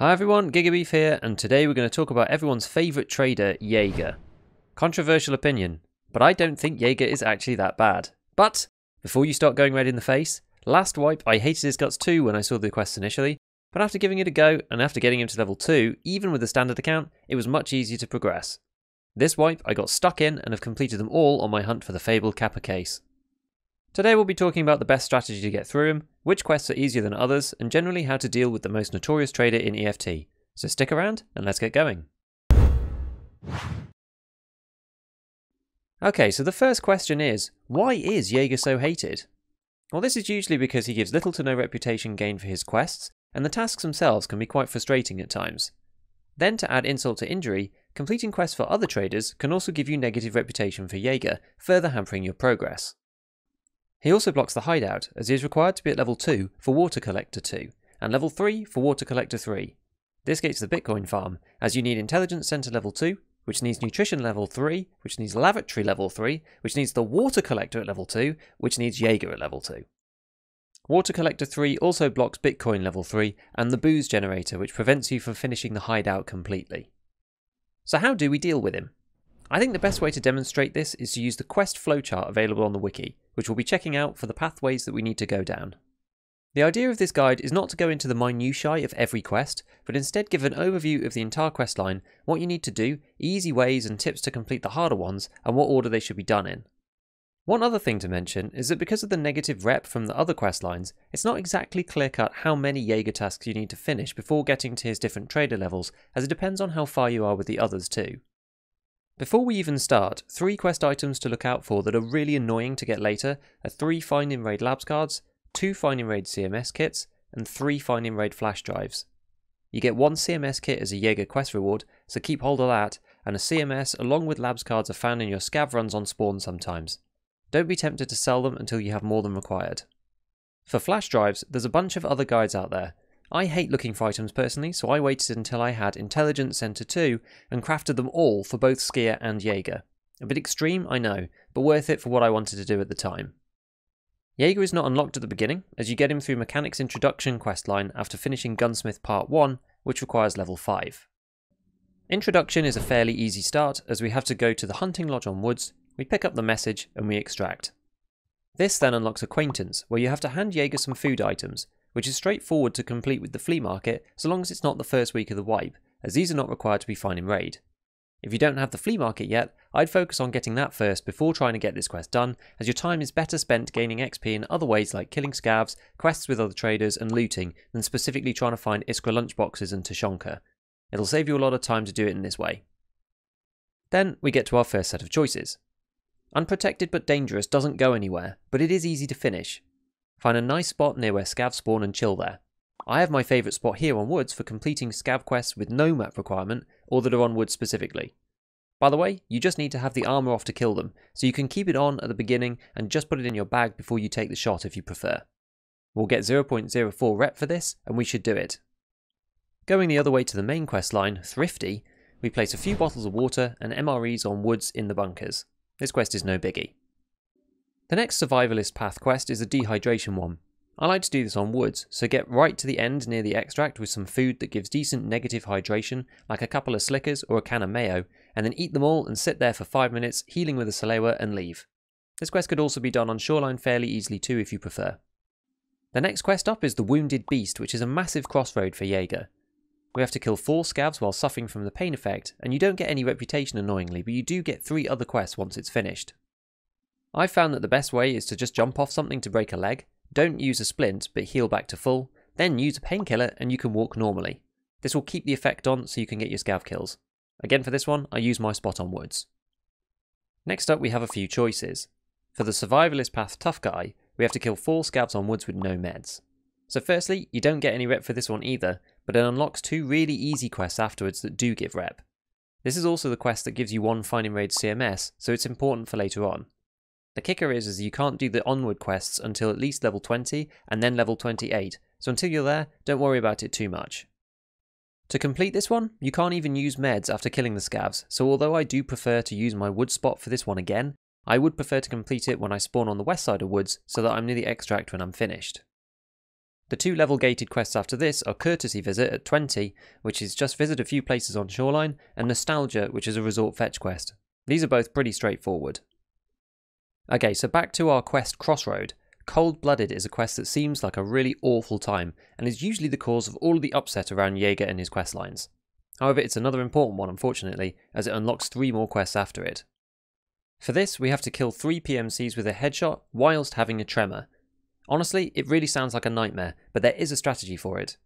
Hi everyone, Gigabeef here, and today we're going to talk about everyone's favourite trader, Jaeger. Controversial opinion, but I don't think Jaeger is actually that bad. But, before you start going red in the face, last wipe I hated his guts too when I saw the quest initially, but after giving it a go, and after getting him to level 2, even with the standard account, it was much easier to progress. This wipe I got stuck in and have completed them all on my hunt for the fabled Kappa case. Today we'll be talking about the best strategy to get through him, which quests are easier than others, and generally how to deal with the most notorious trader in EFT. So stick around and let's get going. Okay, so the first question is, why is Jaeger so hated? Well, this is usually because he gives little to no reputation gain for his quests, and the tasks themselves can be quite frustrating at times. Then to add insult to injury, completing quests for other traders can also give you negative reputation for Jaeger, further hampering your progress. He also blocks the hideout, as he is required to be at level 2 for Water Collector 2, and level 3 for Water Collector 3. This gates the Bitcoin farm, as you need Intelligence Center level 2, which needs Nutrition level 3, which needs Lavatory level 3, which needs the Water Collector at level 2, which needs Jaeger at level 2. Water Collector 3 also blocks Bitcoin level 3 and the Booze Generator, which prevents you from finishing the hideout completely. So how do we deal with him? I think the best way to demonstrate this is to use the quest flowchart available on the wiki, which we'll be checking out for the pathways that we need to go down. The idea of this guide is not to go into the minutiae of every quest, but instead give an overview of the entire quest line, what you need to do, easy ways and tips to complete the harder ones, and what order they should be done in. One other thing to mention is that because of the negative rep from the other quest lines, it's not exactly clear-cut how many Jaeger tasks you need to finish before getting to his different trader levels, as it depends on how far you are with the others too. Before we even start, 3 quest items to look out for that are really annoying to get later are 3 Find in Raid Labs cards, 2 Find in Raid CMS kits, and 3 Find in Raid flash drives. You get 1 CMS kit as a Jaeger quest reward, so keep hold of that, and a CMS along with Labs cards are found in your scav runs on spawn sometimes. Don't be tempted to sell them until you have more than required. For flash drives, there's a bunch of other guides out there. I hate looking for items personally, so I waited until I had Intelligence Center 2 and crafted them all for both Skier and Jaeger. A bit extreme, I know, but worth it for what I wanted to do at the time. Jaeger is not unlocked at the beginning, as you get him through Mechanics Introduction questline after finishing Gunsmith Part 1, which requires level 5. Introduction is a fairly easy start, as we have to go to the Hunting Lodge on Woods, we pick up the message, and we extract. This then unlocks Acquaintance, where you have to hand Jaeger some food items, which is straightforward to complete with the flea market so long as it's not the first week of the wipe, as these are not required to be found in raid. If you don't have the flea market yet, I'd focus on getting that first before trying to get this quest done, as your time is better spent gaining XP in other ways like killing scavs, quests with other traders and looting than specifically trying to find Iskra lunchboxes and Tushonka. It'll save you a lot of time to do it in this way. Then we get to our first set of choices. Unprotected but Dangerous doesn't go anywhere, but it is easy to finish. Find a nice spot near where scavs spawn and chill there. I have my favourite spot here on Woods for completing scav quests with no map requirement, or that are on Woods specifically. By the way, you just need to have the armour off to kill them, so you can keep it on at the beginning and just put it in your bag before you take the shot if you prefer. We'll get 0.04 rep for this, and we should do it. Going the other way to the main quest line, Thrifty, we place a few bottles of water and MREs on Woods in the bunkers. This quest is no biggie. The next survivalist path quest is a dehydration one. I like to do this on Woods, so get right to the end near the extract with some food that gives decent negative hydration, like a couple of Slickers or a can of mayo, and then eat them all and sit there for 5 minutes, healing with a Salewa and leave. This quest could also be done on Shoreline fairly easily too if you prefer. The next quest up is the Wounded Beast, which is a massive crossroad for Jaeger. We have to kill 4 scavs while suffering from the pain effect, and you don't get any reputation annoyingly, but you do get 3 other quests once it's finished. I've found that the best way is to just jump off something to break a leg, don't use a splint but heal back to full, then use a painkiller and you can walk normally. This will keep the effect on so you can get your scav kills. Again for this one, I use my spot on Woods. Next up we have a few choices. For the Survivalist Path Tough Guy, we have to kill 4 scavs on Woods with no meds. So firstly, you don't get any rep for this one either, but it unlocks 2 really easy quests afterwards that do give rep. This is also the quest that gives you 1 Find in Raid CMS, so it's important for later on. The kicker is you can't do the onward quests until at least level 20 and then level 28, so until you're there, don't worry about it too much. To complete this one, you can't even use meds after killing the scavs, so although I do prefer to use my wood spot for this one again, I would prefer to complete it when I spawn on the west side of Woods so that I'm near the extract when I'm finished. The 2 level gated quests after this are Courtesy Visit at 20, which is just visit a few places on Shoreline, and Nostalgia, which is a resort fetch quest. These are both pretty straightforward. Okay, so back to our quest Crossroad. Cold Blooded is a quest that seems like a really awful time, and is usually the cause of all of the upset around Jaeger and his quest lines. However, it's another important one unfortunately, as it unlocks 3 more quests after it. For this, we have to kill 3 PMCs with a headshot, whilst having a tremor. Honestly, it really sounds like a nightmare, but there is a strategy for it.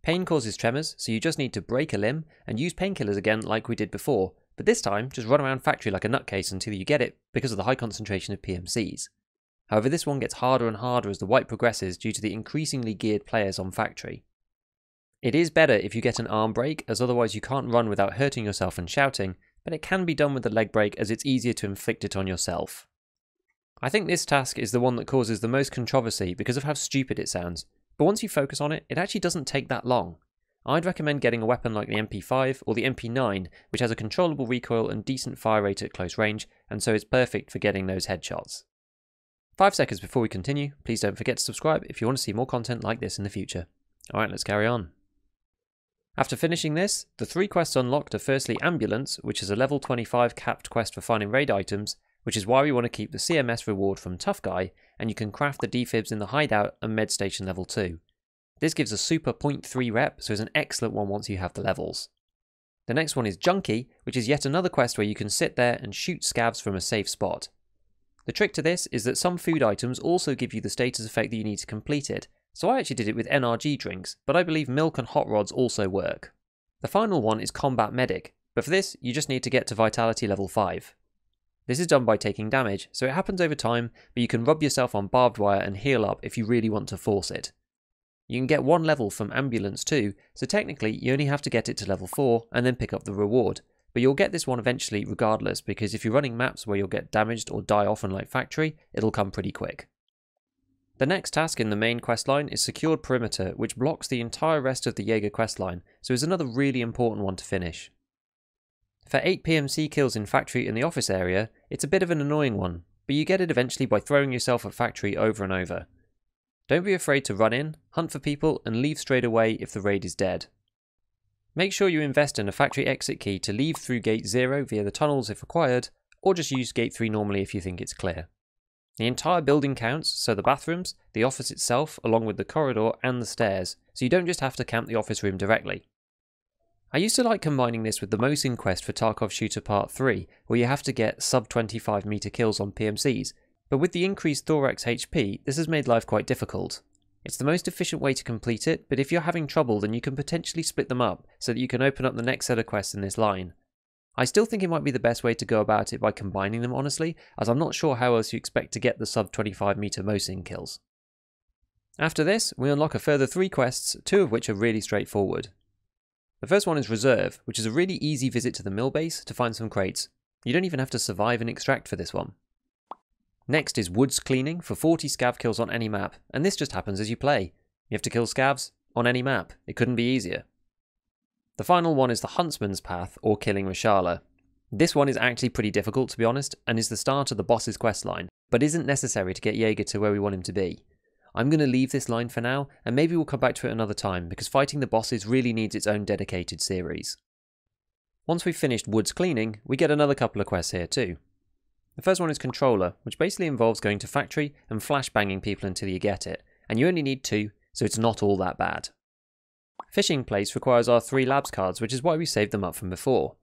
Pain causes tremors, so you just need to break a limb, and use painkillers again like we did before, but this time, just run around factory like a nutcase until you get it, because of the high concentration of PMCs. However, this one gets harder and harder as the wipe progresses due to the increasingly geared players on factory. It is better if you get an arm break, as otherwise you can't run without hurting yourself and shouting, but it can be done with the leg break as it's easier to inflict it on yourself. I think this task is the one that causes the most controversy because of how stupid it sounds, but once you focus on it, it actually doesn't take that long. I'd recommend getting a weapon like the MP5 or the MP9, which has a controllable recoil and decent fire rate at close range, and so is perfect for getting those headshots. 5 seconds before we continue, please don't forget to subscribe if you want to see more content like this in the future. Alright, let's carry on. After finishing this, the 3 quests unlocked are firstly Ambulance, which is a level 25 capped quest for finding raid items, which is why we want to keep the CMS reward from Tough Guy, and you can craft the defibs in the hideout and med station level 2. This gives a super 0.3 rep, so it's an excellent one once you have the levels. The next one is Junkie, which is yet another quest where you can sit there and shoot scavs from a safe spot. The trick to this is that some food items also give you the status effect that you need to complete it, so I actually did it with NRG drinks, but I believe milk and hot rods also work. The final one is Combat Medic, but for this you just need to get to Vitality level 5. This is done by taking damage, so it happens over time, but you can rub yourself on barbed wire and heal up if you really want to force it. You can get 1 level from Ambulance too, so technically you only have to get it to level 4 and then pick up the reward, but you'll get this one eventually regardless, because if you're running maps where you'll get damaged or die often like Factory, it'll come pretty quick. The next task in the main questline is Secured Perimeter, which blocks the entire rest of the Jaeger questline, so is another really important one to finish. For 8 PMC kills in Factory in the office area, it's a bit of an annoying one, but you get it eventually by throwing yourself at Factory over and over. Don't be afraid to run in, hunt for people, and leave straight away if the raid is dead. Make sure you invest in a Factory exit key to leave through Gate 0 via the tunnels if required, or just use Gate 3 normally if you think it's clear. The entire building counts, so the bathrooms, the office itself, along with the corridor and the stairs, so you don't just have to camp the office room directly. I used to like combining this with the Mosin quest for Tarkov Shooter Part 3, where you have to get sub 25 meter kills on PMCs, but with the increased thorax HP, this has made life quite difficult. It's the most efficient way to complete it, but if you're having trouble then you can potentially split them up, so that you can open up the next set of quests in this line. I still think it might be the best way to go about it by combining them honestly, as I'm not sure how else you expect to get the sub 25 meter Mosin kills. After this, we unlock a further 3 quests, 2 of which are really straightforward. The first one is Reserve, which is a really easy visit to the mill base to find some crates. You don't even have to survive and extract for this one. Next is Woods Cleaning for 40 scav kills on any map, and this just happens as you play. You have to kill scavs on any map, it couldn't be easier. The final one is the Huntsman's Path, or Killing Reshala. This one is actually pretty difficult to be honest, and is the start of the boss's questline, but isn't necessary to get Jaeger to where we want him to be. I'm going to leave this line for now, and maybe we'll come back to it another time, because fighting the bosses really needs its own dedicated series. Once we've finished Woods Cleaning, we get another couple of quests here too. The first one is Controller, which basically involves going to Factory and flashbanging people until you get it, and you only need 2, so it's not all that bad. Fishing Place requires our 3 labs cards, which is why we saved them up from before.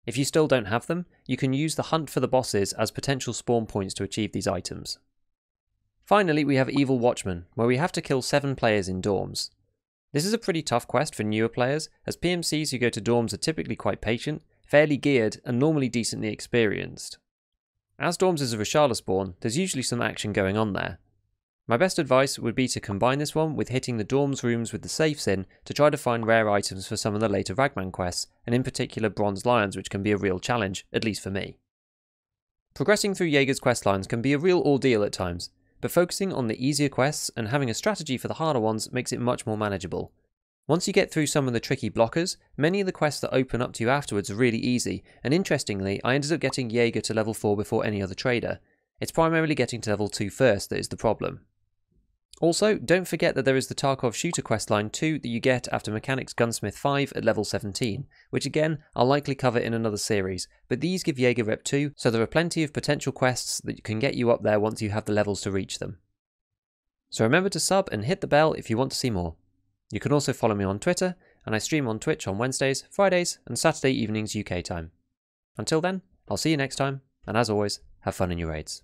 If you still don't have them, you can use the Hunt for the bosses as potential spawn points to achieve these items. Finally, we have Evil Watchman, where we have to kill 7 players in dorms. This is a pretty tough quest for newer players, as PMCs who go to dorms are typically quite patient, fairly geared, and normally decently experienced. As dorms is a Reshala spawn, there's usually some action going on there. My best advice would be to combine this one with hitting the dorms rooms with the safes in to try to find rare items for some of the later Ragman quests, and in particular Bronze Lions, which can be a real challenge, at least for me. Progressing through Jaeger's questlines can be a real ordeal at times, but focusing on the easier quests and having a strategy for the harder ones makes it much more manageable. Once you get through some of the tricky blockers, many of the quests that open up to you afterwards are really easy, and interestingly, I ended up getting Jaeger to level 4 before any other trader. It's primarily getting to level 2 first that is the problem. Also, don't forget that there is the Tarkov Shooter questline 2 that you get after Mechanics Gunsmith 5 at level 17, which again, I'll likely cover in another series, but these give Jaeger Rep 2, so there are plenty of potential quests that can get you up there once you have the levels to reach them. So remember to sub and hit the bell if you want to see more. You can also follow me on Twitter, and I stream on Twitch on Wednesdays, Fridays, and Saturday evenings UK time. Until then, I'll see you next time, and as always, have fun in your raids.